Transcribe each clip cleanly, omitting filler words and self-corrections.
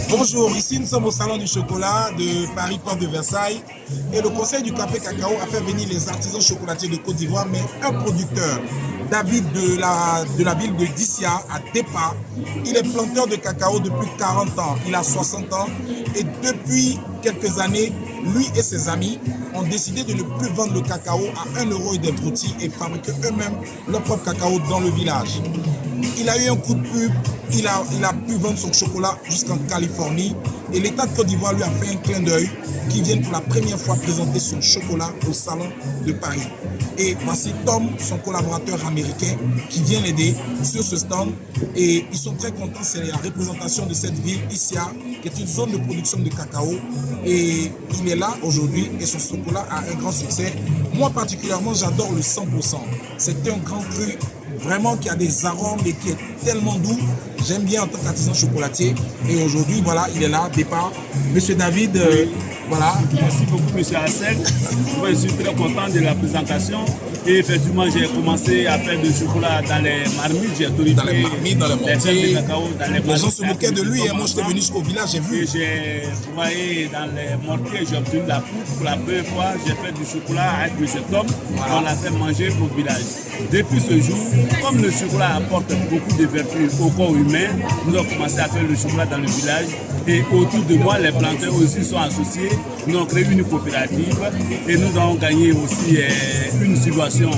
Bonjour, ici nous sommes au Salon du Chocolat de Paris, Porte de Versailles. Et le Conseil du Café Cacao a fait venir les artisans chocolatiers de Côte d'Ivoire, mais un producteur, David de la ville de Dissia, à Tepa. Il est planteur de cacao depuis 40 ans, il a 60 ans. Et depuis quelques années, lui et ses amis ont décidé de ne plus vendre le cacao à 1 euro et des broutilles et fabriquer eux-mêmes leur propre cacao dans le village. Il a eu un coup de pub, il a pu vendre son chocolat jusqu'en Californie et l'État de Côte d'Ivoire lui a fait un clin d'œil qui vient pour la première fois présenter son chocolat au Salon de Paris. Et voici Tom, son collaborateur américain, qui vient l'aider sur ce stand. Et ils sont très contents, c'est la représentation de cette ville, Issia, qui est une zone de production de cacao. Et il est là aujourd'hui et son chocolat a un grand succès. Moi particulièrement, j'adore le 100%. C'est un grand cru, vraiment qui a des arômes et qui est tellement doux. J'aime bien en tant qu'artisan chocolatier. Et aujourd'hui, voilà, il est là, départ. Monsieur David, voilà. Merci beaucoup, monsieur Hassel. Je suis très content de la présentation. Et effectivement, j'ai commencé à faire du chocolat dans les marmites. J'ai tout dans les marmites, dans les mortiers. Les gens se moquaient de lui. Et moi, j'étais venu jusqu'au village, j'ai vu. J'ai travaillé dans les mortiers, j'ai obtenu de la poudre. Pour la première fois, j'ai fait du chocolat avec M. Tom. Voilà. On l'a fait manger au village. Depuis ce jour, comme le chocolat apporte beaucoup de vertus au corps humain, nous avons commencé à faire le chocolat dans le village. Et autour de moi, les planteurs aussi sont associés. Nous avons créé une coopérative et nous avons gagné aussi une subvention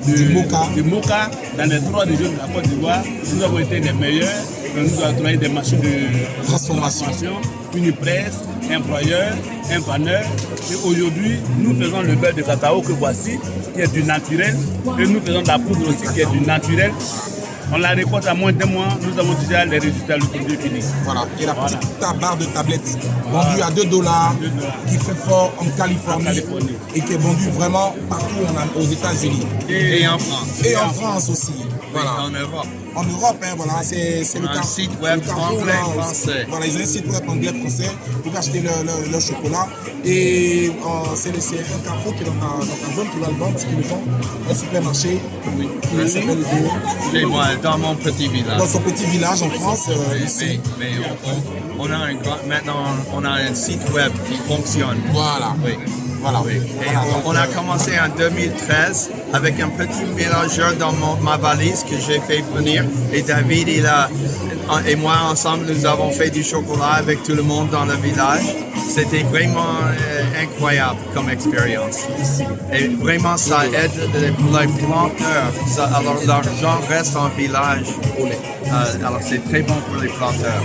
de Moka dans les 3 régions de la Côte d'Ivoire. Nous avons été les meilleurs. Nous avons travaillé des machines de transformation, une presse, un broyeur, un panneur. Et aujourd'hui, nous faisons le beurre de cacao que voici, qui est du naturel. Et nous faisons de la poudre aussi qui est du naturel. On la récolte à moins d'1 mois, nous avons déjà les résultats, le produit fini. Voilà, et la petite barre de tablette vendue à $2, qui fait fort en Californie et qui est vendue vraiment partout aux États-Unis. Et en France. Et en France aussi. Voilà. En Europe. En Europe, hein, voilà, c'est le cas. Un site web anglais, français. Voilà, ils ont un site web anglais, français pour acheter leur chocolat. Et c'est un carrefour qui est dans ta zone, tu vas le vendre, parce qu'ils le font. Un supermarché qui s'appelle Chez moi, dans mon petit village. Dans son petit village en France, ici. Mais maintenant, on a un site web qui fonctionne. Voilà. Oui. Voilà. Oui. On a commencé en 2013 avec un petit mélangeur dans ma valise que j'ai fait venir. Et David et moi ensemble, nous avons fait du chocolat avec tout le monde dans le village. C'était vraiment incroyable comme expérience. Et vraiment, ça aide les planteurs. Alors, l'argent reste en village. Alors, c'est très bon pour les planteurs.